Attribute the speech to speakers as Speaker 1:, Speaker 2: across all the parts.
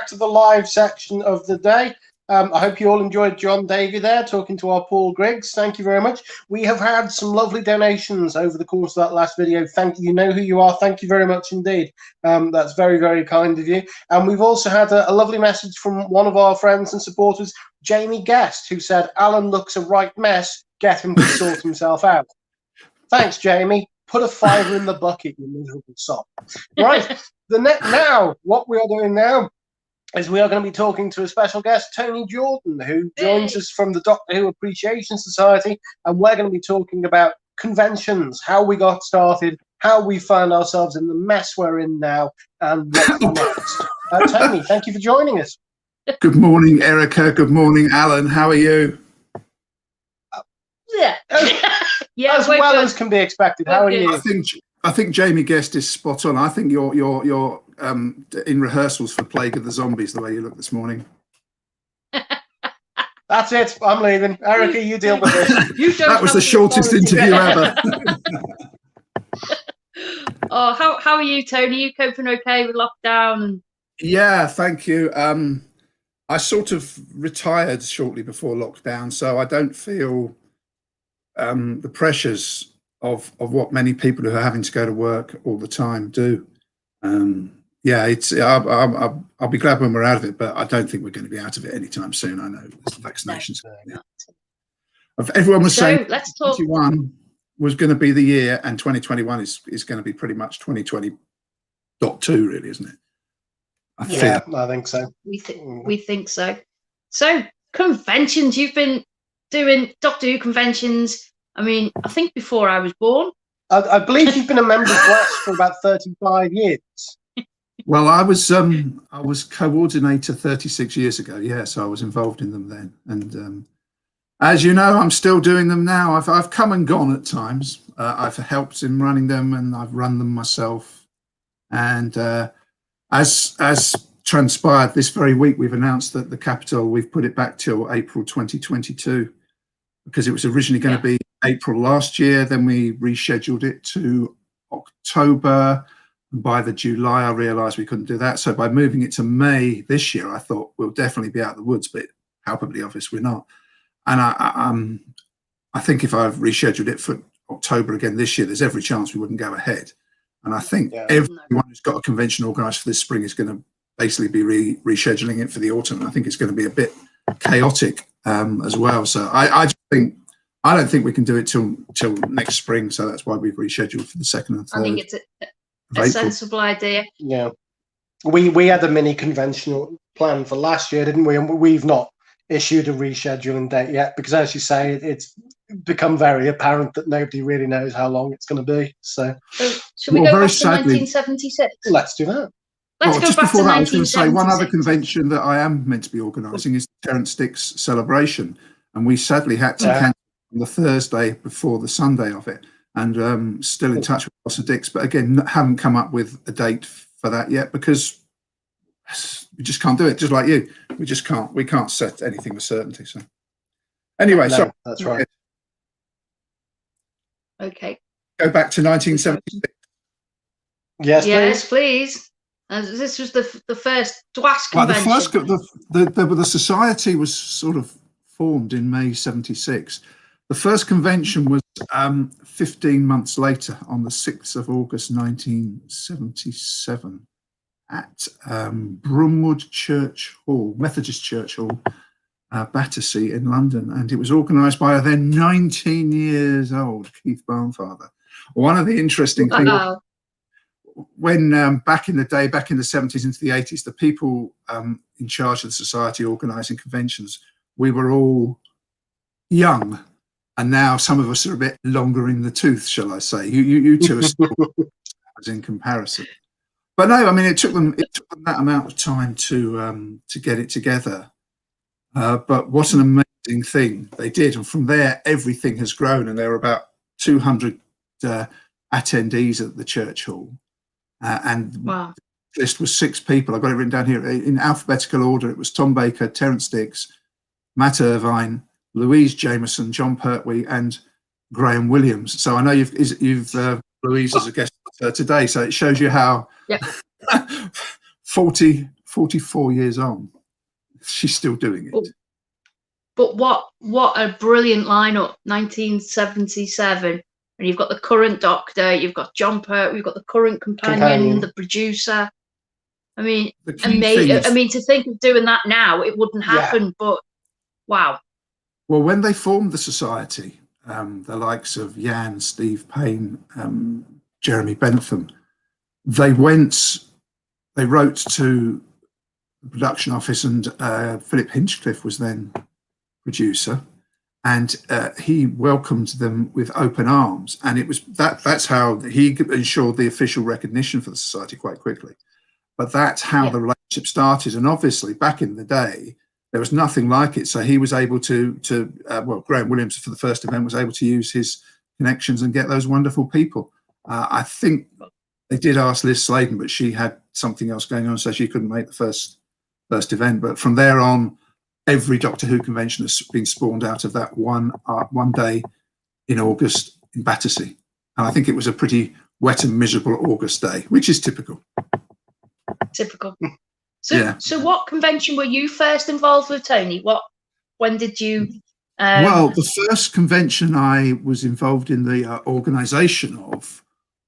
Speaker 1: back to the live section of the day. I hope you all enjoyed John Davey there talking to our Paul Griggs. Thank you very much. We have had some lovely donations over the course of that last video. Thank you. You know who you are. Thank you very much indeed. That's very, very kind of you. And we've also had a lovely message from one of our friends and supporters, Jamie Guest, who said, Alan looks a right mess. Get him to sort himself out. Thanks, Jamie. Put a fiver in the bucket, you miserable sod. Right. Now, what we are doing now is we are going to be talking to a special guest, Tony Jordan, who joins us from the Doctor Who Appreciation Society, and we're going to be talking about conventions, how we got started, how we found ourselves in the mess we're in now, and what's next. Tony, thank you for joining us.
Speaker 2: Good morning, Erica. Good morning, Alan. How are you?
Speaker 3: Yeah.
Speaker 1: As well as can be expected. How are you?
Speaker 2: I think Jamie Guest is spot on. I think you're in rehearsals for Plague of the Zombies the way you look this morning.
Speaker 1: That's it. I'm leaving. Erica, you deal with this.
Speaker 2: That was the shortest interview ever.
Speaker 3: Oh, how are you, Tony? You coping okay with lockdown?
Speaker 2: Yeah, thank you. I sort of retired shortly before lockdown, so I don't feel the pressures of what many people who are having to go to work all the time do. Yeah, I'll be glad when we're out of it, but I don't think we're going to be out of it anytime soon. I know there's vaccinations. Everyone was saying 2021 was going to be the year, and 2021 is going to be pretty much 2020.2, really, isn't it?
Speaker 1: I think so.
Speaker 3: We think so. So conventions, you've been doing Doctor Who conventions. I mean, I think before I was born.
Speaker 1: I believe you've been a member of GLAS for about 35 years.
Speaker 2: Well, I was coordinator 36 years ago. Yeah, so I was involved in them then, and as you know, I'm still doing them now. I've come and gone at times. I've helped in running them, and I've run them myself. And as transpired this very week, we've announced that the Capital, we've put it back till April 2022 because it was originally going to be April last year. Then we rescheduled it to October. By the July, I realised we couldn't do that. So by moving it to May this year, I thought we'll definitely be out of the woods, but palpably obvious we're not. And I think if I've rescheduled it for October again this year, there's every chance we wouldn't go ahead. And I think everyone who's got a convention organised for this spring is going to basically be rescheduling it for the autumn. And I think it's going to be a bit chaotic as well. So I don't think we can do it till next spring. So that's why we've rescheduled for the 2nd and 3rd.
Speaker 3: I think it's a sensible idea.
Speaker 1: Yeah, we had a mini conventional plan for last year, didn't we? And we've not issued a rescheduling date yet because, as you say, it's become very apparent that nobody really knows how long it's going to be. So
Speaker 3: should we go back to 1976?
Speaker 1: Let's do that.
Speaker 3: Let's go
Speaker 2: just
Speaker 3: back
Speaker 2: before
Speaker 3: to
Speaker 2: that, I was going to say one other
Speaker 3: 1976.
Speaker 2: convention that I am meant to be organising is the Terence Dicks celebration, and we sadly had to cancel on the Thursday before the Sunday of it. And still in touch with Ross and Dicks, but again, haven't come up with a date for that yet because we just can't do it. Just like you, we just can't. We can't set anything with certainty. So anyway, so
Speaker 1: that's right.
Speaker 3: Okay.
Speaker 2: Go back to 1976.
Speaker 1: Yes,
Speaker 3: please. This was the first DWAS convention.
Speaker 2: Well, the society was sort of formed in May ’76. The first convention was 15 months later, on the 6th of August 1977, at Broomwood Church Hall, Methodist Church Hall, Battersea in London, and it was organised by a then 19 years old Keith Barnfather. One of the interesting things, when back in the day, back in the 70s into the 80s, the people in charge of the society organising conventions, we were all young. And now some of us are a bit longer in the tooth, shall I say? You two are still in comparison. But no, I mean, it took them that amount of time to get it together. But what an amazing thing they did! And from there, everything has grown. And there were about 200 attendees at the church hall. And the list was 6 people. I've got it written down here in alphabetical order. It was Tom Baker, Terence Dicks, Matt Irvine, Louise Jameson, John Pertwee, and Graham Williams. So I know you've Louise as a guest today. So it shows you how 40 44 years on, she's still doing it.
Speaker 3: But what a brilliant lineup, 1977. And you've got the current Doctor, you've got John Pertwee, you've got the current companion, the producer. I mean, amazing. I mean, to think of doing that now, it wouldn't happen, but wow.
Speaker 2: Well, when they formed the society, the likes of Jan, Steve Payne, Jeremy Bentham, they wrote to the production office, and Philip Hinchcliffe was then producer, and he welcomed them with open arms, and it was that's how he ensured the official recognition for the society quite quickly. But that's how the relationship started, and obviously back in the day there was nothing like it, so he was able to well, Graham Williams for the first event was able to use his connections and get those wonderful people. I think they did ask Liz Sladen, but she had something else going on, so she couldn't make the first event. But from there on, every Doctor Who convention has been spawned out of that one day in August in Battersea. And I think it was a pretty wet and miserable August day, which is typical.
Speaker 3: Typical. So what convention were you first involved with, Tony? When did you...
Speaker 2: Well, the first convention I was involved in the organisation of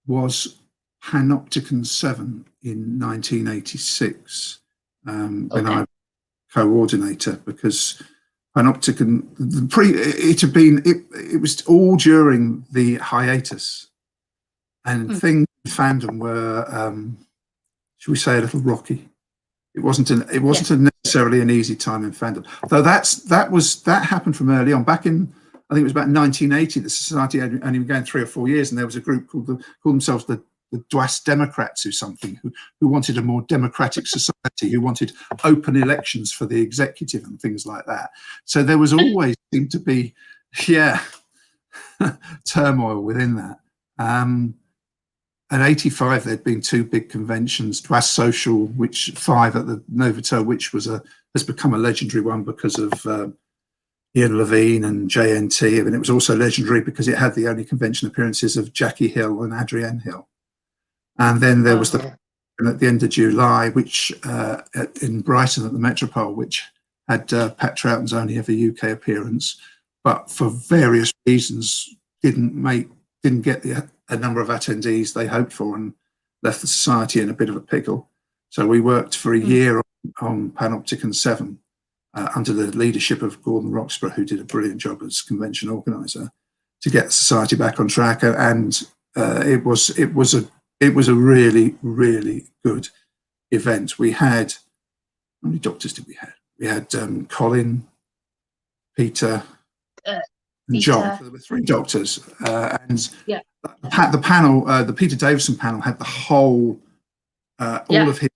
Speaker 2: was Panopticon 7 in 1986, when I was coordinator, because Panopticon, it was all during the hiatus, and things in fandom were, should we say, a little rocky. It wasn't necessarily an easy time in fandom, though that happened from early on. Back in, I think it was about 1980, the society had only been going 3 or 4 years, and there was a group called themselves the Dwas Democrats who wanted a more democratic society, who wanted open elections for the executive and things like that. So there was always seemed to be, turmoil within that. At 85, there'd been 2 big conventions, Dwas Social, which 5 at the Novotel, which has become a legendary one because of Ian Levine and JNT, and it was also legendary because it had the only convention appearances of Jackie Hill and Adrienne Hill. And then there was at the end of July, which in Brighton at the Metropole, which had Pat Troughton's only ever UK appearance, but for various reasons didn't get a number of attendees they hoped for, and left the society in a bit of a pickle. So we worked for a year on Panopticon 7 under the leadership of Gordon Roxburgh, who did a brilliant job as convention organizer, to get the society back on track. And it was a really, really good event. We had, how many doctors did we have? We had Colin, Peter, and John. So there were 3 doctors, and the panel, the Peter Davison panel, had the whole, all of his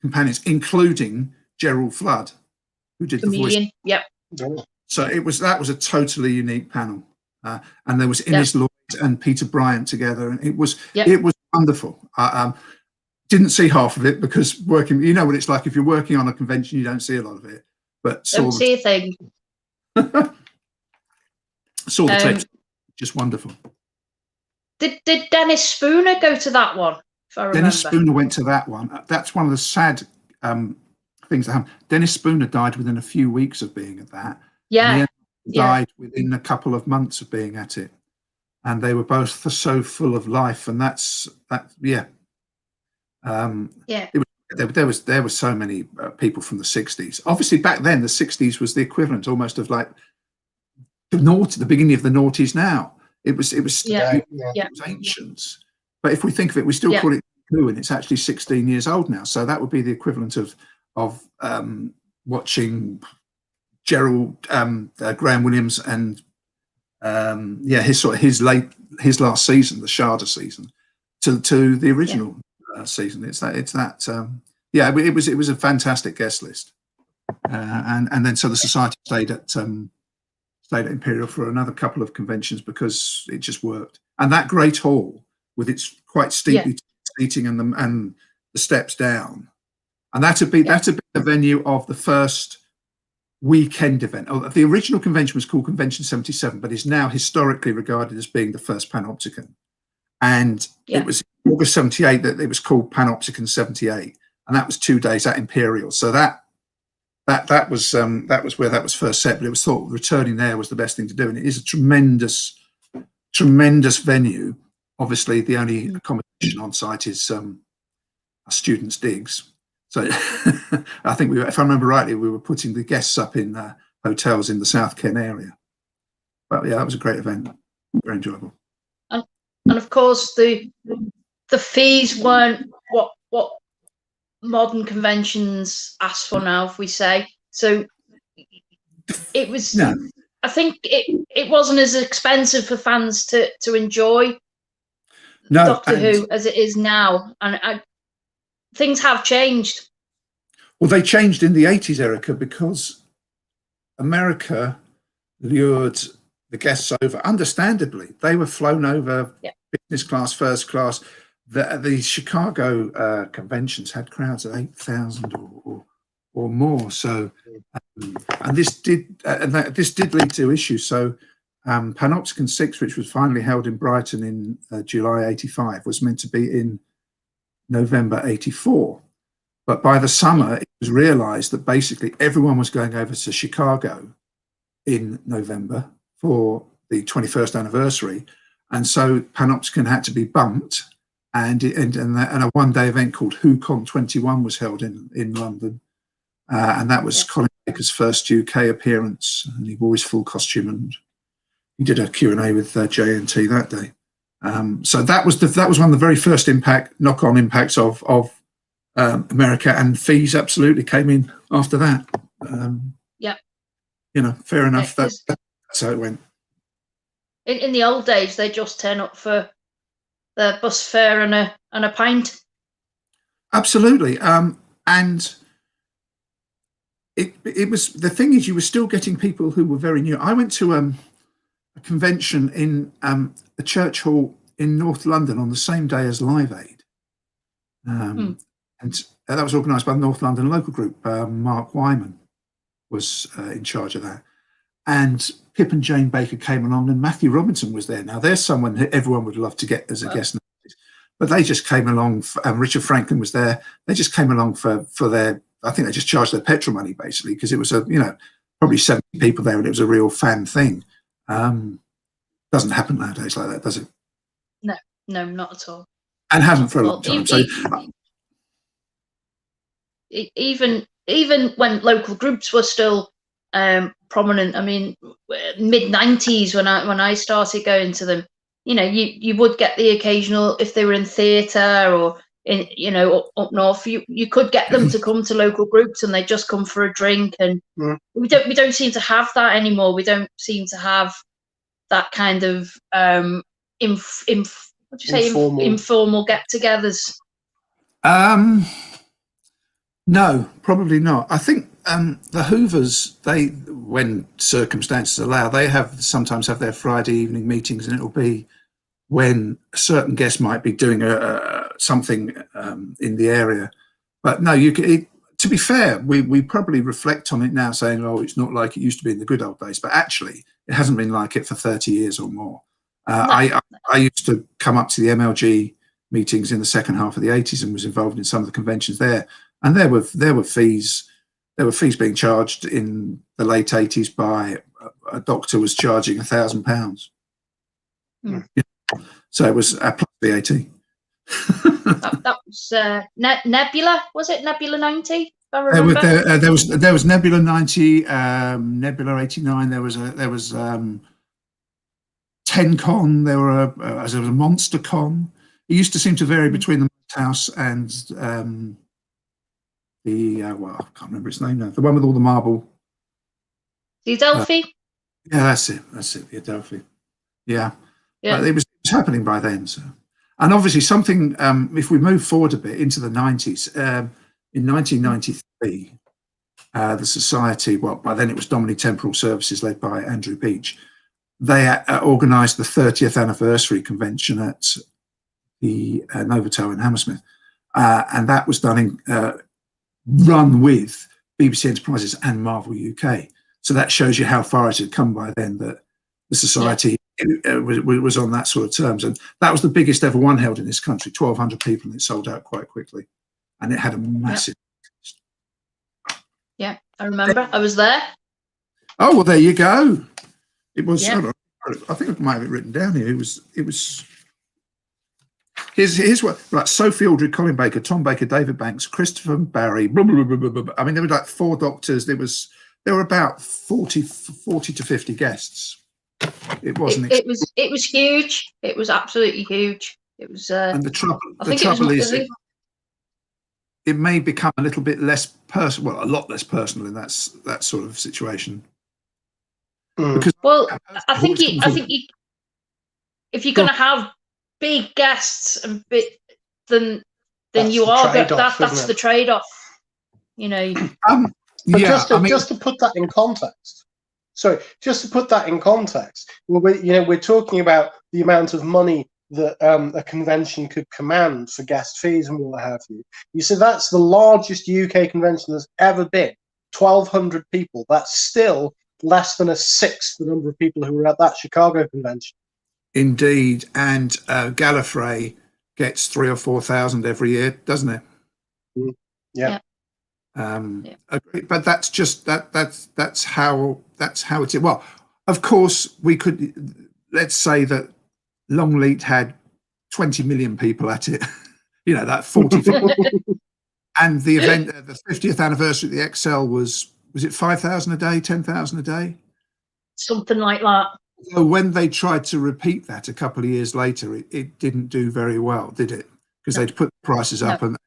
Speaker 2: companions, including Gerald Flood, who did the voice.
Speaker 3: Yep.
Speaker 2: So that was a totally unique panel, and there was Innes Lloyd and Peter Bryant together, and it was wonderful. Didn't see half of it because working, you know what it's like if you're working on a convention, you don't see a lot of it. But
Speaker 3: don't see a thing.
Speaker 2: Saw the text, just wonderful.
Speaker 3: Did Dennis Spooner go to that one? If I remember.
Speaker 2: Dennis Spooner went to that one. That's one of the sad things that happened. Dennis Spooner died within a few weeks of being at that.
Speaker 3: Yeah.
Speaker 2: He died within a couple of months of being at it. And they were both so full of life, and there were so many people from the 60s. Obviously, back then the 60s was the equivalent almost of like the beginning of the noughties now. It was ancient. But if we think of it, we still call it Who, and it's actually 16 years old now. So that would be the equivalent of watching Gerald, Graham Williams, and his last season, the Sharda season, to the original season. It was a fantastic guest list, and then so the society stayed at Imperial for another couple of conventions because it just worked. And that great hall with its quite steeply seating and the steps down, and that had been the venue of the first weekend event. The original convention was called Convention 77, but is now historically regarded as being the first Panopticon. And it was August 78 that it was called Panopticon 78. and that was 2 days at Imperial. So that was where that was first set. But it was thought returning there was the best thing to do, and it is a tremendous venue. Obviously, the only accommodation on site is students' digs. So I think if I remember rightly, we were putting the guests up in hotels in the South Ken area. But yeah, that was a great event. Very enjoyable.
Speaker 3: And of course, the fees weren't what modern conventions ask for now, if we say. So it was.
Speaker 2: No.
Speaker 3: I think it wasn't as expensive for fans to enjoy Doctor Who as it is now, and things have changed.
Speaker 2: Well, they changed in the 80s, Erica, because America lured the guests over. Understandably, they were flown over business class, first class. The Chicago conventions had crowds of 8,000 or more. So, and this did lead to issues. So, Panopticon 6, which was finally held in Brighton in July '85, was meant to be in November '84. But by the summer, it was realised that basically everyone was going over to Chicago in November for the 21st anniversary, and so Panopticon had to be bumped, and a one-day event called WhoCon 21 was held in London, and that was Colin Baker's first UK appearance, and he wore his full costume, and he did a Q&A with JNT that day. So that was one of the very first knock-on impacts of America, and fees absolutely came in after that. Fair enough. That's how it went.
Speaker 3: In the old days, they just turn up for the bus fare and a pint.
Speaker 2: Absolutely, and it was, the thing is, you were still getting people who were very new. I went to a convention in a church hall in North London on the same day as Live Aid. And that was organised by the North London local group. Mark Wyman was in charge of that. And Pip and Jane Baker came along, and Matthew Robinson was there. Now, there's someone who everyone would love to get as a guest, but they just came along. Richard Franklin was there. They just came along for their, I think they just charged their petrol money, basically, because it was probably 70 people there, and it was a real fan thing. Doesn't happen nowadays like that, does it?
Speaker 3: No, not at all.
Speaker 2: And hasn't for a long time.
Speaker 3: Even when local groups were still prominent, I mean, mid-90s when I started going to them, you would get the occasional, if they were in theatre or in up north, you could get them to come to local groups, and they just come for a drink. And we don't seem to have that anymore. We don't seem to have that kind of informal get-togethers.
Speaker 2: No, probably not. I think the Hoovers, when circumstances allow, they sometimes have their Friday evening meetings, and it'll be when a certain guest might be doing something in the area. But no, to be fair, we probably reflect on it now saying, oh, it's not like it used to be in the good old days. But actually, it hasn't been like it for 30 years or more. I used to come up to the MLG meetings in the second half of the 80s and was involved in some of the conventions there. And there were fees being charged in the late 80s by a doctor was charging £1,000. So it was plus VAT.
Speaker 3: that was Nebula, was it Nebula 90? If I remember.
Speaker 2: There was Nebula 90, Nebula 89. There was TenCon. There was a MonsterCon. It used to seem to vary between the House and I can't remember its name now. The one with all the marble.
Speaker 3: The Adelphi?
Speaker 2: Yeah, that's it. The Adelphi. Yeah. It was happening by then. So, and obviously something. If we move forward a bit into the 90s, in 1993, the Society. Well, by then it was Domini Temporal Services, led by Andrew Beach. They organised the 30th anniversary convention at the Novotel in Hammersmith, and that was done run with BBC Enterprises and Marvel UK. So that shows you how far it had come by then, that the Society was on that sort of terms. And that was the biggest ever one held in this country, 1,200 people, and it sold out quite quickly. and it had a massive.
Speaker 3: Yeah, I remember. I was there.
Speaker 2: Oh well, there you go. It was.
Speaker 3: Yeah.
Speaker 2: I think I might have it written down here. It was. Here's what, like Sophie Aldred, Colin Baker, Tom Baker, David Banks, Christopher Barry, blah, blah, blah, blah, blah, blah. I mean, there were like 4 doctors. There were about 40 to 50 guests. It wasn't.
Speaker 3: It was huge. It was absolutely huge. It was.
Speaker 2: And the trouble is, it may become a little bit less personal. Well, a lot less personal in that sort of situation.
Speaker 1: Because
Speaker 3: I think if you're going to have big guests and then you are that's the trade-off, you know.
Speaker 1: But just to put that in context, we're talking about the amount of money that a convention could command for guest fees and what have you. You said that's the largest UK convention there's ever been, 1,200 people. That's still less than a sixth the number of people who were at that Chicago convention.
Speaker 2: Indeed, and Gallifrey gets 3,000 or 4,000 every year, doesn't it?
Speaker 1: Yeah.
Speaker 2: But that's just that's how it is. Well, of course, we could, let's say that Longleat had 20 million people at it. You know, that 40. And the event, the 50th anniversary of the Excel was it 5,000 a day, 10,000 a day?
Speaker 3: Something like that.
Speaker 2: So when they tried to repeat that a couple of years later, it didn't do very well, did it? Because they'd put the prices up and it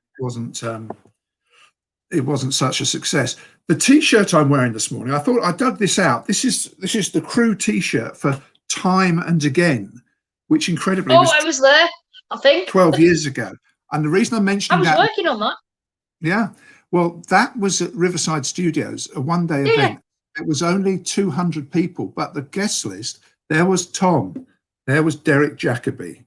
Speaker 2: wasn't such a success. The T-shirt I'm wearing this morning, I thought I dug this out. This is the crew T-shirt for Time and Again, which incredibly
Speaker 3: I was there, I think.
Speaker 2: 12 years ago. And the reason I'm mentioning that...
Speaker 3: I was working on that.
Speaker 2: Yeah. Well, that was at Riverside Studios, a one-day event. It was only 200 people, but the guest list, there was Tom, there was Derek Jacobi.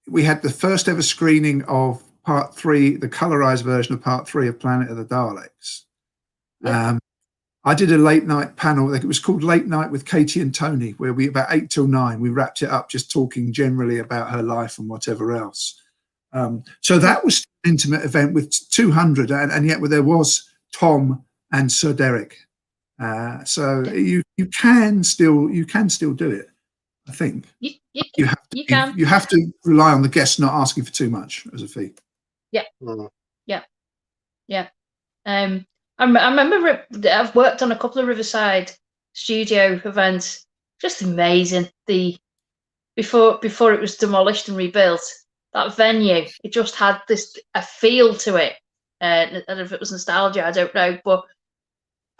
Speaker 2: We had the first ever screening of Part 3, the colorized version of Part 3 of Planet of the Daleks. I did a late night panel. It was called Late Night with Katie and Tony, where we about 8 till 9, we wrapped it up just talking generally about her life and whatever else. So that was an intimate event with 200, and yet there was Tom and Sir Derek. So you can still do it. I think you have to rely on the guests not asking for too much as a fee.
Speaker 3: Yeah. I remember I've worked on a couple of Riverside studio events. Just amazing. Before it was demolished and rebuilt, that venue, it just had a feel to it. And if it was nostalgia, I don't know, but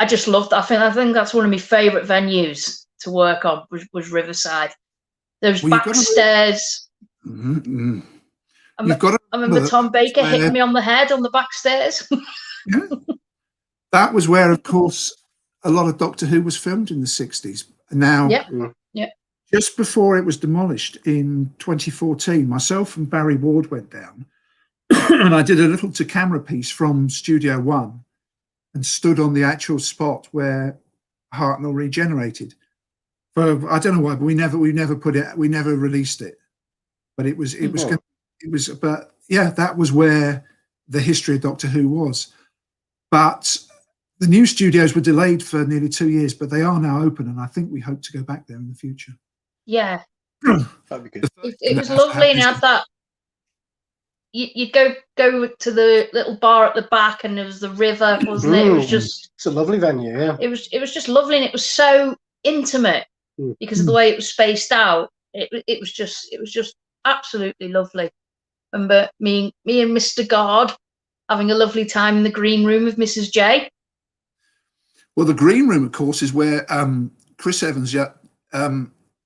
Speaker 3: I just loved that. I think that's one of my favourite venues to work on was Riverside. There's backstairs. I remember Tom Baker hitting me on the head on the backstairs.
Speaker 2: Yeah. That was where, of course, a lot of Doctor Who was filmed in the 60s. Now, just before it was demolished in 2014, myself and Barry Ward went down and I did a little to-camera piece from Studio One and stood on the actual spot where Hartnell regenerated. I don't know why, but we never released it. But that was where the history of Doctor Who was. But the new studios were delayed for nearly 2 years, but they are now open, and I think we hope to go back there in the future.
Speaker 3: Yeah,
Speaker 1: that'd be good.
Speaker 3: It was lovely, and had that. You'd go to the little bar at the back, and there was the river, wasn't it? It was
Speaker 1: it's a lovely venue. Yeah,
Speaker 3: it was just lovely, and it was so intimate because of the way it was spaced out. It was just absolutely lovely. Remember me and Mr. Guard having a lovely time in the green room with Mrs. J.
Speaker 2: Well, the green room, of course, is where Chris Evans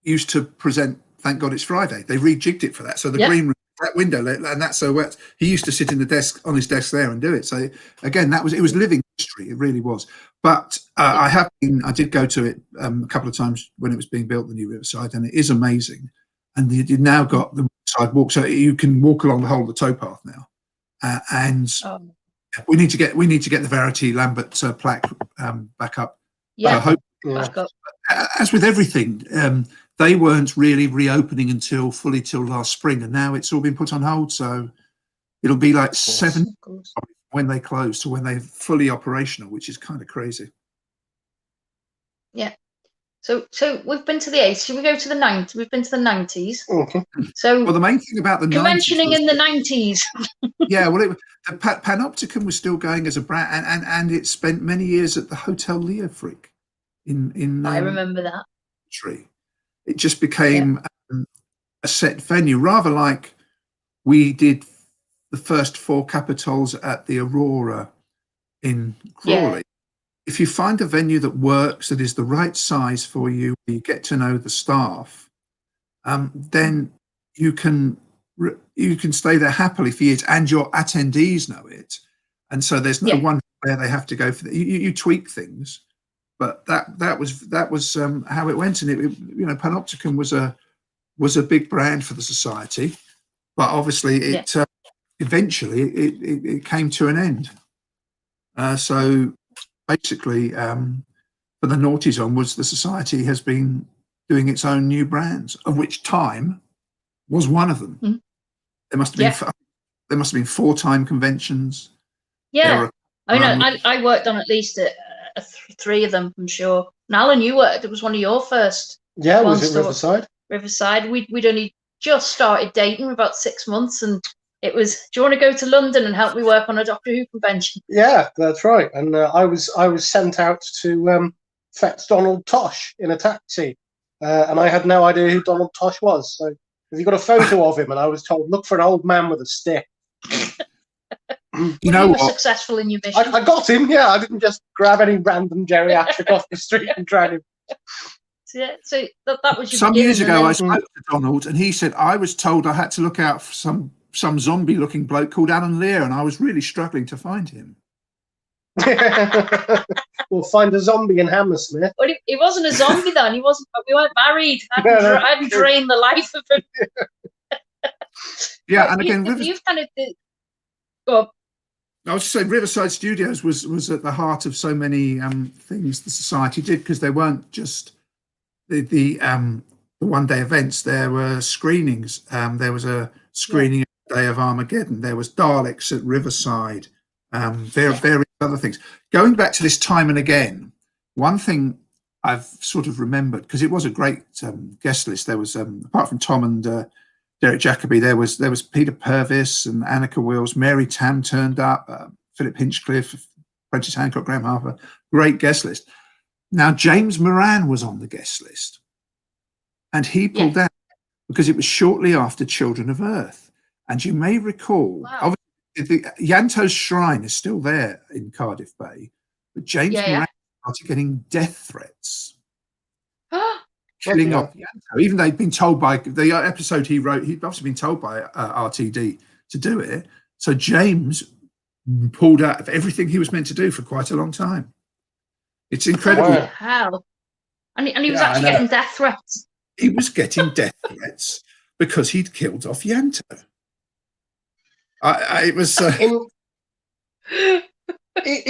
Speaker 2: used to present Thank God It's Friday. They rejigged it for that. So the green room, that window, and that's so wet. He used to sit on his desk there and do it. So again, it was living history. It really was. But I did go to it a couple of times when it was being built, the new Riverside, and it is amazing. And you've now got the sidewalk, so you can walk along the whole of the towpath now. We need to get the Verity Lambert plaque back up. As with everything, they weren't really reopening until last spring, and now it's all been put on hold. So It'll be like
Speaker 1: Of course.
Speaker 2: 7
Speaker 3: Of course.
Speaker 2: when they close to when they're fully operational, which is kind of crazy.
Speaker 3: So we've been to the 80s. Should we go to the 90s? We've been to the 90s.
Speaker 1: Okay.
Speaker 3: So
Speaker 2: Well, the main thing about the 90s
Speaker 3: conventioning
Speaker 2: was,
Speaker 3: in the 90s.
Speaker 2: yeah, well, Panopticon was still going as a brand, and it spent many years at the Hotel Leo Freak in
Speaker 3: I remember that.
Speaker 2: Tree. It just became a set venue, rather like we did the first 4 Capitols at the Aurora in Crawley.
Speaker 3: Yeah.
Speaker 2: If you find a venue that works, that is the right size for you, you get to know the staff, then you can stay there happily for years, and your attendees know it, and so there's no one where they have to go for you tweak things, but that was how it went, and it Panopticon was a big brand for the society, but obviously it eventually it came to an end. So basically, for the noughties onwards, the society has been doing its own new brands, of which Time was one of them.
Speaker 3: Mm.
Speaker 2: There must have been 4 Time conventions.
Speaker 3: Yeah, I worked on at least 3 of them, I'm sure. And Alan, you worked. It was one of your first.
Speaker 1: Yeah, was it Riverside?
Speaker 3: Riverside. We'd only just started dating about 6 months, and it was, do you want to go to London and help me work on a Doctor Who convention? Yeah,
Speaker 1: that's right. And I was sent out to fetch Donald Tosh in a taxi, and I had no idea who Donald Tosh was. So have you got a photo of him? And I was told, look for an old man with a stick.
Speaker 2: You know
Speaker 3: were
Speaker 2: what?
Speaker 3: Successful in your mission.
Speaker 1: I got him. Yeah, I didn't just grab any random geriatric off the street and drag him.
Speaker 3: So that was your
Speaker 2: Some years ago. I
Speaker 3: then...
Speaker 2: spoke to Donald, and he said I was told I had to look out for some zombie-looking bloke called Alan Lear, and I was really struggling to find him.
Speaker 1: We'll find a zombie in Hammersmith.
Speaker 3: Well, he wasn't a zombie then. He wasn't. We weren't married. I hadn't drained the life of him.
Speaker 2: Yeah, and again,
Speaker 3: you've kind of. Go on.
Speaker 2: I was just saying, Riverside Studios was at the heart of so many things the society did, because they weren't just the one-day events. There were screenings. There was a screening Day of Armageddon. There was Daleks at Riverside. Various other things. Going back to this Time and Again, one thing I've sort of remembered, because it was a great guest list. There was apart from Tom and Derek Jacobi, there was Peter Purvis and Annika Wills. Mary Tam turned up. Philip Hinchcliffe, Francis Hancock, Graham Harper. Great guest list. Now James Moran was on the guest list, and he pulled out because it was shortly after Children of Earth. And you may recall, obviously, Yanto's Shrine is still there in Cardiff Bay, but James Moran started getting death threats. Killing off Yanto, even though he'd been told by the episode he wrote, he'd obviously been told by RTD to do it. So James pulled out of everything he was meant to do for quite a long time. It's incredible.
Speaker 3: Oh, hell. And he was actually getting death threats.
Speaker 2: He was getting death threats because he'd killed off Yanto. It was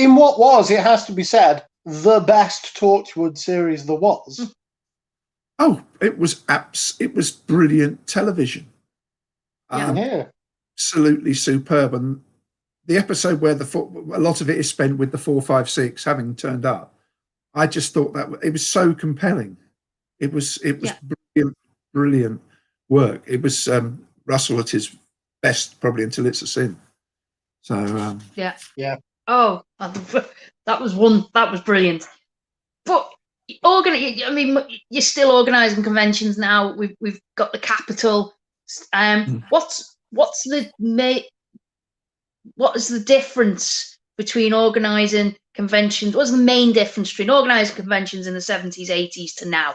Speaker 1: in what was, it has to be said, the best Torchwood series there was.
Speaker 2: Oh, it was brilliant television. Absolutely superb. And the episode where a lot of it is spent with the 456 having turned up, I just thought that it was so compelling. It was brilliant work. It was Russell at his best, probably, until It's a Sin. So
Speaker 3: Oh, that was brilliant. But you're still organising conventions now. We've got the Capitol. What is the difference between organising conventions? What's the main difference between organising conventions in the 70s, 80s to now?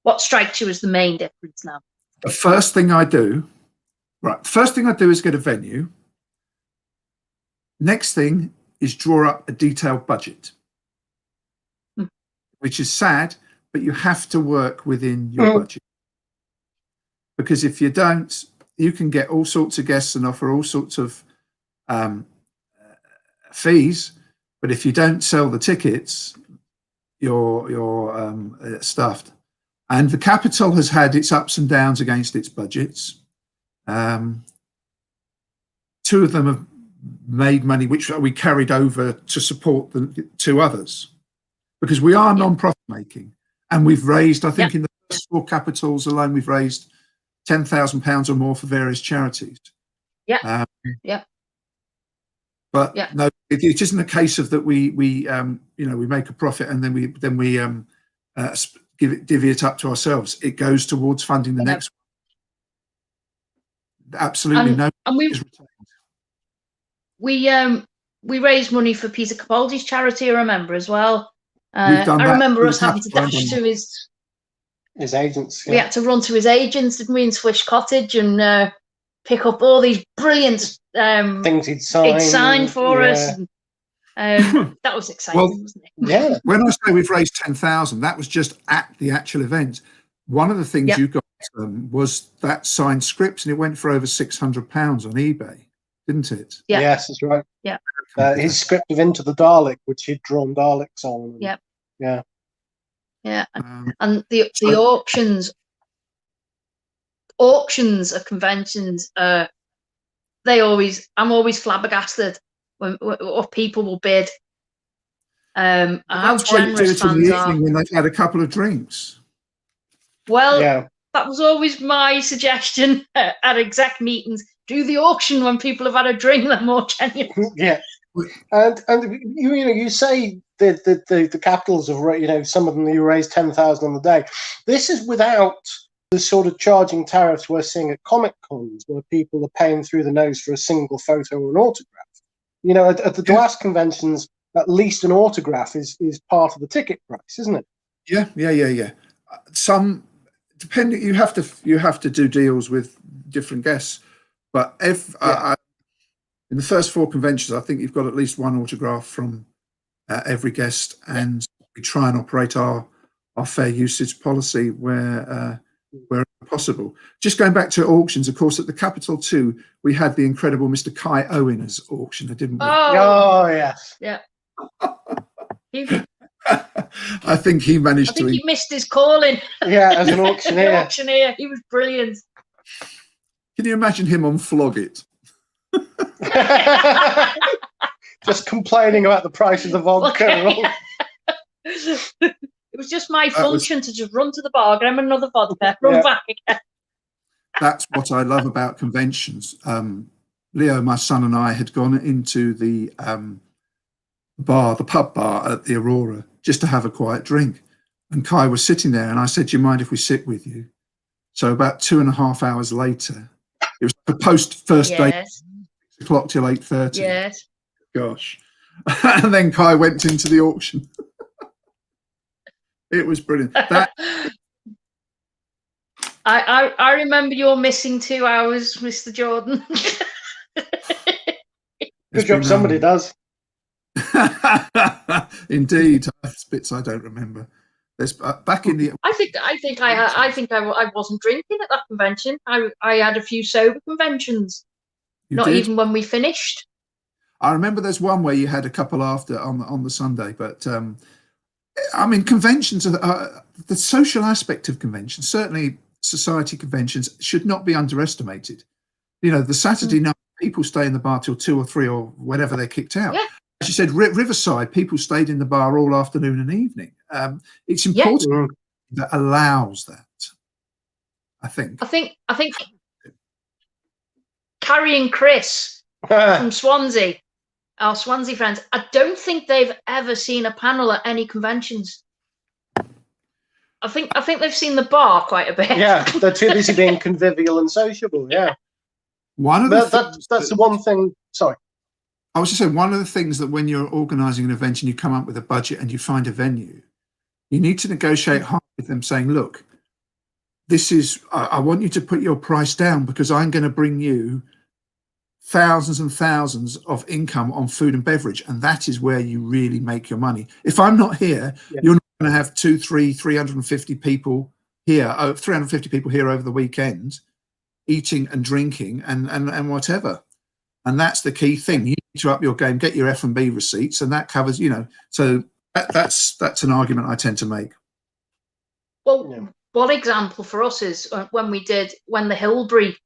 Speaker 3: What strikes you as the main difference now?
Speaker 2: The first thing I do is get a venue. Next thing is draw up a detailed budget, which is sad, but you have to work within your budget. Because if you don't, you can get all sorts of guests and offer all sorts of fees, but if you don't sell the tickets, you're stuffed. And the Capitol has had its ups and downs against its budgets. 2 of them have made money, which we carried over to support the 2 others, because we are non-profit making, and we've raised, I think, in the first 4 capitals alone, we've raised £10,000 or more for various charities.
Speaker 3: Yeah.
Speaker 2: But no, it isn't a case of that we make a profit and then we divvy it up to ourselves. It goes towards funding the next one. Absolutely no.
Speaker 3: And we raised money for Peter Capaldi's charity, I remember, as well. I remember us having to dash to his
Speaker 1: agents.
Speaker 3: We had to run to his agents, didn't we, in Swish Cottage, and pick up all these brilliant
Speaker 1: things he'd signed
Speaker 3: for us. And, that was exciting, wasn't it?
Speaker 1: Yeah.
Speaker 2: When I say we've raised 10,000, that was just at the actual event. One of the things you got was that signed script, and it went for over £600 on eBay, didn't it?
Speaker 3: Yeah.
Speaker 1: Yes, that's right.
Speaker 3: Yeah.
Speaker 1: His script of Into the Dalek, which he'd drawn Daleks on.
Speaker 3: Yeah.
Speaker 1: Yeah.
Speaker 3: Yeah. And the auctions at conventions, I'm always flabbergasted when what people will bid. How generous fans are
Speaker 2: when they've had a couple of drinks.
Speaker 3: Well, that was always my suggestion at exec meetings. Do the auction when people have had a drink. They're more genuine.
Speaker 1: Yeah, and you say the capitals of some of them you raised 10,000 on the day. This is without the sort of charging tariffs we're seeing at Comic Cons, where people are paying through the nose for a single photo or an autograph. At the glass conventions, at least an autograph is part of the ticket price, isn't it?
Speaker 2: Yeah. Some depending, you have to do deals with different guests, but in the first 4 conventions, I think you've got at least 1 autograph from every guest, and we try and operate our fair usage policy where possible. Just going back to auctions, of course, at the Capital 2, we had the incredible Mr. Kai Owen as auctioneer, didn't we?
Speaker 1: Oh yes.
Speaker 3: Yeah.
Speaker 2: I think he managed to.
Speaker 3: He missed his calling.
Speaker 1: Yeah, as an auctioneer.
Speaker 3: He was brilliant.
Speaker 2: Can you imagine him on Flog It?
Speaker 1: Just complaining about the price of the vodka.
Speaker 3: It was just my function to just run to the bar, grab another vodka, run back again.
Speaker 2: That's what I love about conventions. Leo, my son, and I had gone into the pub bar at the Aurora, just to have a quiet drink. And Kai was sitting there, and I said, "Do you mind if we sit with you?" So about 2.5 hours later, it was the post first day, 6 o'clock till 8:30.
Speaker 3: Yes.
Speaker 2: Gosh. And then Kai went into the auction. It was brilliant.
Speaker 3: I remember your missing 2 hours, Mr. Jordan.
Speaker 1: Good job, somebody does.
Speaker 2: Indeed, bits I don't remember. There's back in the.
Speaker 3: I think I wasn't drinking at that convention. I had a few sober conventions. Even when we finished.
Speaker 2: I remember there's one where you had a couple after on the Sunday, but I mean, conventions are the social aspect of conventions. Certainly, society conventions should not be underestimated. The Saturday night people stay in the bar till 2 or 3 or whenever they're kicked out. Yeah. As you said, Riverside, people stayed in the bar all afternoon and evening. It's important that allows that. I think Carrie and Chris from Swansea, our Swansea friends, I don't think they've ever seen a panel at any conventions. I think they've seen the bar quite a bit.
Speaker 1: Yeah, they're too busy being convivial and sociable. Yeah. That's the one thing. Sorry.
Speaker 2: I was just saying, one of the things that when you're organising an event and you come up with a budget and you find a venue, you need to negotiate hard with them, saying, "Look, I want you to put your price down because I'm going to bring you thousands and thousands of income on food and beverage, and that is where you really make your money. If I'm not here, you're not going to have 350 people here, 350 people here over the weekend, eating and drinking and whatever." And that's the key thing. You need to up your game, get your F&B receipts, and that covers, So that's an argument I tend to make.
Speaker 3: Well, one example for us is when the Hilbury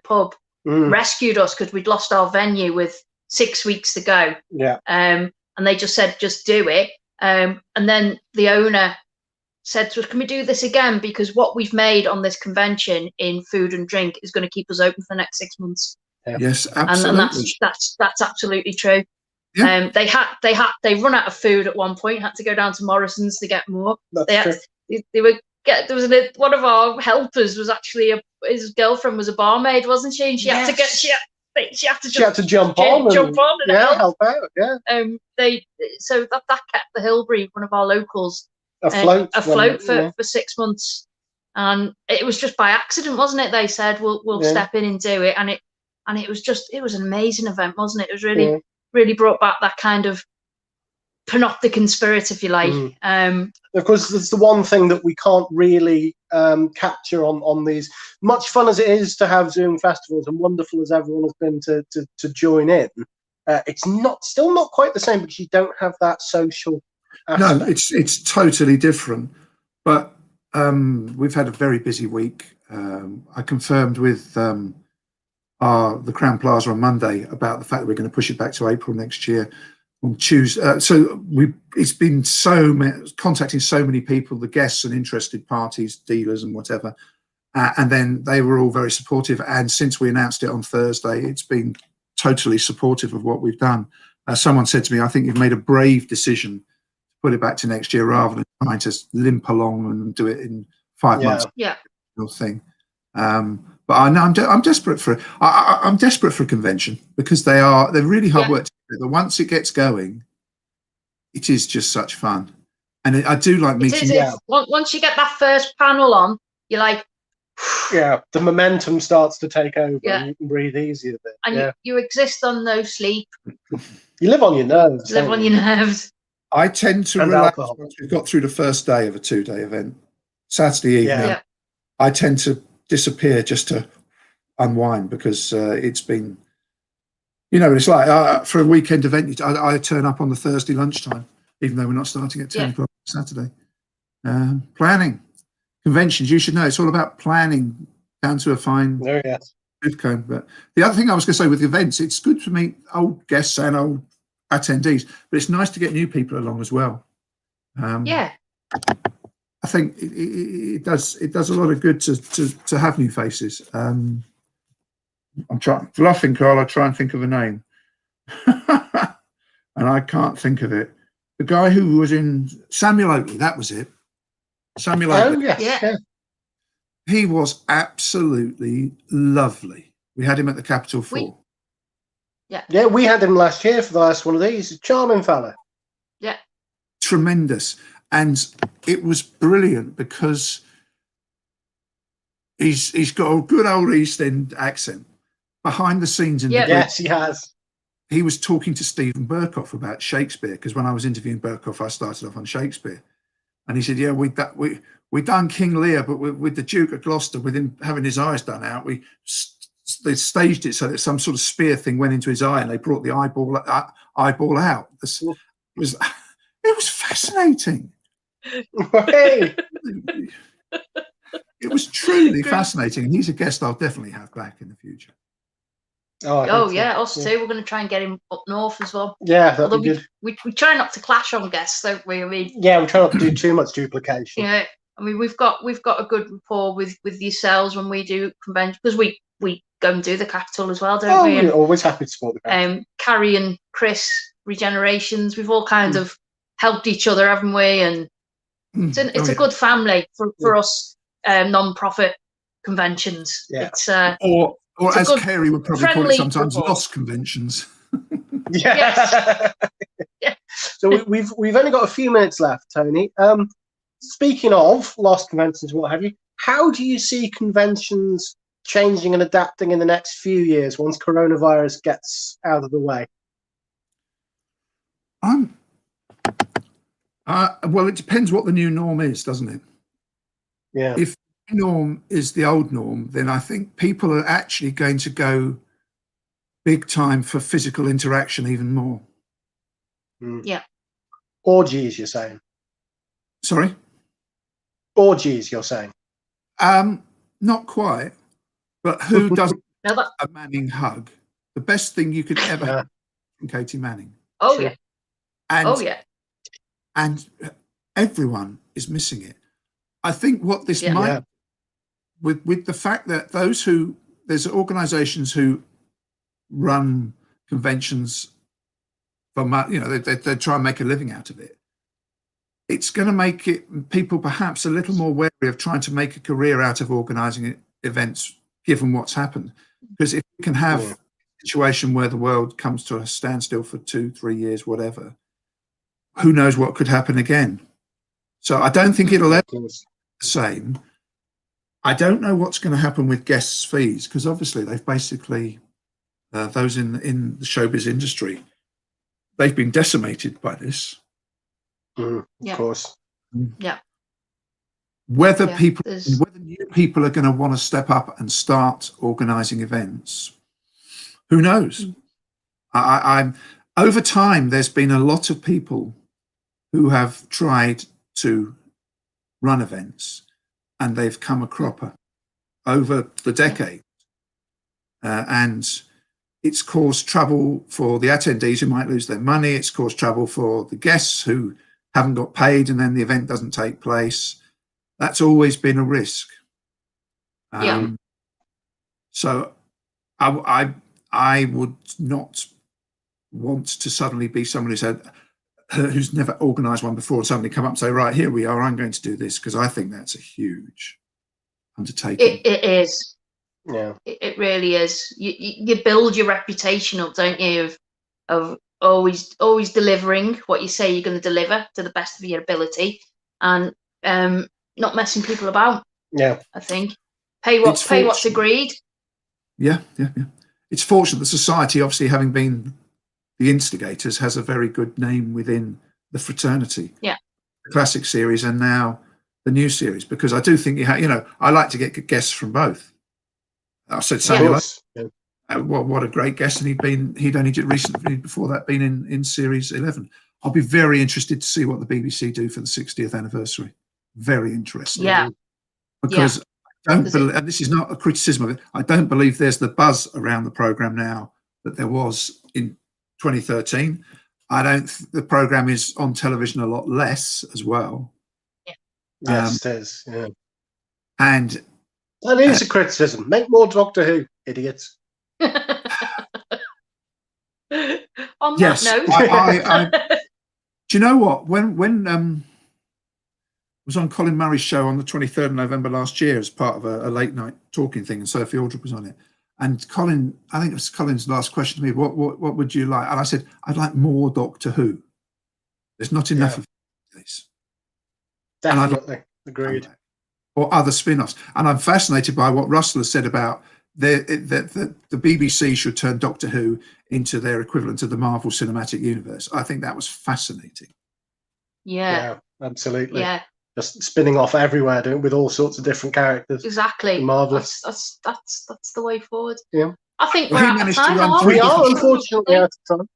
Speaker 3: pub rescued us because we'd lost our venue with 6 weeks to go.
Speaker 1: Yeah.
Speaker 3: And they just said, just do it. And then the owner said to us, can we do this again? Because what we've made on this convention in food and drink is going to keep us open for the next 6 months.
Speaker 1: Yeah.
Speaker 2: Yes, absolutely.
Speaker 3: And that's absolutely true.
Speaker 2: Yeah.
Speaker 3: They run out of food at one point, had to go down to Morrison's to get more.
Speaker 1: That's true.
Speaker 3: There was one of our helpers was actually his girlfriend was a barmaid, wasn't she? And she had to jump on and
Speaker 1: help out. Yeah.
Speaker 3: So that kept the Hilbury, one of our locals,
Speaker 1: afloat
Speaker 3: for 6 months, and it was just by accident, wasn't it? They said we'll step in and do it, and it was an amazing event, wasn't it? It was really brought back that kind of panopticon spirit, if you like.
Speaker 1: Of course, that's the one thing that we can't really capture on these. Much fun as it is to have Zoom festivals, and wonderful as everyone has been to join in, it's still not quite the same because you don't have that social aspect.
Speaker 2: No, it's totally different. But we've had a very busy week. I confirmed with the Crowne Plaza on Monday about the fact that we're going to push it back to April next year. On Tuesday, it's been contacting so many people, the guests and interested parties, dealers and whatever, and then they were all very supportive. And since we announced it on Thursday, it's been totally supportive of what we've done. Someone said to me, "I think you've made a brave decision to put it back to next year rather than trying to limp along and do it in 5 months."
Speaker 3: Yeah.
Speaker 2: Thing. But I know I'm desperate for I'm desperate for a convention because they're really hard work. But once it gets going, it is just such fun, and I do like meeting.
Speaker 3: Once you get that first panel on, you're like,
Speaker 1: the momentum starts to take over, and you can breathe easier a bit.
Speaker 3: And you exist on no sleep.
Speaker 1: You live on your nerves.
Speaker 2: I tend to relax once we've got through the first day of a 2-day event. Saturday evening, I tend to disappear just to unwind because it's been. It's like for a weekend event, I turn up on the Thursday lunchtime, even though we're not starting at 10 o'clock Saturday. Planning. Conventions, you should know, it's all about planning down to a fine tooth comb. But the other thing I was going to say with the events, it's good to meet old guests and old attendees, but it's nice to get new people along as well. I think it does a lot of good to have new faces. I'm bluffing, Carl. I try and think of a name, and I can't think of it. The guy who was in Samuel Oakley, that was it. Samuel Oakley.
Speaker 1: Oh, yes.
Speaker 2: He was absolutely lovely. We had him at the Capitol 4.
Speaker 1: Yeah, we had him last year for the last one of these. A charming fella.
Speaker 3: Yeah.
Speaker 2: Tremendous. And it was brilliant because he's got a good old East End accent. Behind the scenes
Speaker 1: yes, he has.
Speaker 2: He was talking to Stephen Burkoff about Shakespeare because when I was interviewing Burkoff, I started off on Shakespeare, and he said, "Yeah, we done King Lear, but with the Duke of Gloucester, with him having his eyes done out, they staged it so that some sort of spear thing went into his eye, and they brought the eyeball out. It was fascinating.
Speaker 1: Hey.
Speaker 2: It was truly fascinating, and he's a guest I'll definitely have back in the future.
Speaker 3: Us too. We're going to try and get him up north as well.
Speaker 1: Yeah, that'd be good.
Speaker 3: We try not to clash on guests, don't we? I mean,
Speaker 1: we try not to do too much duplication.
Speaker 3: Yeah, I mean, we've got a good rapport with yourselves when we do conventions because we go and do the Capitol as well, don't we?
Speaker 1: We're always happy to support the Capitol.
Speaker 3: Carrie and Chris, Regenerations, we've all kind of helped each other, haven't we? And it's a good family for us non-profit conventions.
Speaker 1: Yeah.
Speaker 3: It's
Speaker 2: or as Kerry would probably call it sometimes, lost conventions.
Speaker 1: Yeah. So we've only got a few minutes left, Tony. Speaking of lost conventions, what have you? How do you see conventions changing and adapting in the next few years once coronavirus gets out of the way?
Speaker 2: Well, it depends what the new norm is, doesn't it?
Speaker 1: Yeah.
Speaker 2: If the norm is the old norm, then I think people are actually going to go big time for physical interaction even more.
Speaker 3: Yeah.
Speaker 1: Orgies, you're saying?
Speaker 2: Sorry?
Speaker 1: Orgies, you're saying?
Speaker 2: Not quite. But who doesn't
Speaker 3: Now that,
Speaker 2: a Manning hug. The best thing you could ever
Speaker 1: Yeah.
Speaker 2: have from Katie Manning.
Speaker 3: oh
Speaker 1: Sure.
Speaker 3: yeah,
Speaker 2: And,
Speaker 3: oh yeah,
Speaker 2: and everyone is missing it. I think what this
Speaker 3: Yeah.
Speaker 2: might,
Speaker 1: Yeah.
Speaker 2: with the fact that there's organisations who run conventions for, they try and make a living out of it. It's going to make people perhaps a little more wary of trying to make a career out of organising events, given what's happened. Because if we can have a situation where the world comes to a standstill for 2-3 years, whatever, who knows what could happen again. So I don't think it'll ever be the same. I don't know what's going to happen with guests' fees, because obviously they've basically, those in the showbiz industry, they've been decimated by this.
Speaker 1: Of course.
Speaker 3: yeah.
Speaker 2: Whether
Speaker 3: Yeah,
Speaker 2: whether new people are going to want to step up and start organising events, who knows? I'm over time. There's been a lot of people who have tried to run events, and they've come a cropper over the decade, and it's caused trouble for the attendees who might lose their money. It's caused trouble for the guests who haven't got paid, and then the event doesn't take place. That's always been a risk. So I would not want to suddenly be someone who's never organised one before and suddenly come up and say, right, here we are, I'm going to do this, because I think that's a huge undertaking.
Speaker 3: It is.
Speaker 1: Yeah.
Speaker 3: It really is. You build your reputation up, don't you, of always delivering what you say you're going to deliver to the best of your ability, and not messing people about.
Speaker 1: Yeah.
Speaker 3: I think pay what's agreed.
Speaker 2: Yeah. It's fortunate the society, obviously having been the instigators, has a very good name within the fraternity.
Speaker 3: Yeah.
Speaker 2: The classic series and now the new series, because I do think I like to get guests from both. I said Samuel, what a great guest, and he'd only just recently before that been in series 11. I'll be very interested to see what the BBC do for the 60th anniversary. Very interested.
Speaker 3: Yeah.
Speaker 2: Because I don't believe, and this is not a criticism of it, I don't believe there's the buzz around the programme now that there was in 2013. The programme is on television a lot less as well.
Speaker 3: Yeah.
Speaker 1: Yes, it is. Yeah.
Speaker 2: And
Speaker 1: that is a criticism. Make more Doctor Who, idiots.
Speaker 3: On
Speaker 2: yes,
Speaker 3: that note.
Speaker 2: do you know what? When was on Colin Murray's show on the 23rd of November last year as part of a late night talking thing, and Sophie Aldred was on it. And Colin, I think it was Colin's last question to me, what would you like? And I said, I'd like more Doctor Who. There's not enough of this.
Speaker 1: Definitely. Agreed.
Speaker 2: Or other spin-offs. And I'm fascinated by what Russell has said about the BBC should turn Doctor Who into their equivalent of the Marvel Cinematic Universe. I think that was fascinating.
Speaker 3: Yeah,
Speaker 1: absolutely.
Speaker 3: Yeah.
Speaker 1: Just spinning off everywhere, with all sorts of different characters.
Speaker 3: Exactly.
Speaker 1: Marvelous.
Speaker 3: That's the way forward.
Speaker 1: Yeah.
Speaker 3: I think
Speaker 2: Well,
Speaker 3: we're out of time.
Speaker 1: We are unfortunately out of time.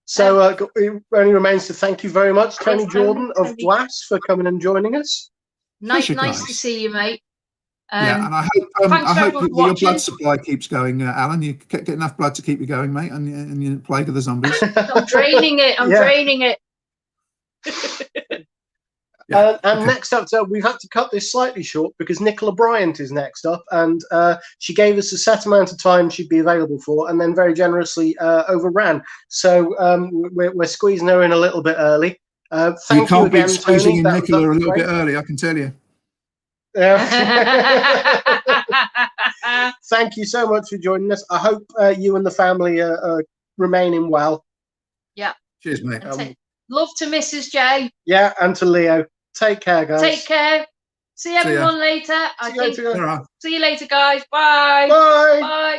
Speaker 1: So it only remains to thank you very much, Tony Jordan of Glass, for coming and joining us.
Speaker 3: Nice to see you, mate.
Speaker 2: Yeah, and I hope that your blood supply keeps going, Alan. You get enough blood to keep you going, mate, and you plague of the zombies.
Speaker 3: I'm draining it. Draining it.
Speaker 1: And next up, so we've had to cut this slightly short because Nicola Bryant is next up, and she gave us a set amount of time she'd be available for, and then very generously overran. So we're squeezing her in a little bit early. Thank you again,
Speaker 2: squeezing
Speaker 1: Tony.
Speaker 2: in Nicola a little bit early, I can tell you.
Speaker 1: Thank you so much for joining us. I hope you and the family are remaining well.
Speaker 3: Yeah.
Speaker 2: Cheers, mate.
Speaker 3: Love to Mrs. J.
Speaker 1: Yeah, and to Leo. Take care, guys.
Speaker 3: Take care. See everyone later.
Speaker 1: See you later,
Speaker 3: guys. Bye.
Speaker 1: Bye.
Speaker 3: Bye.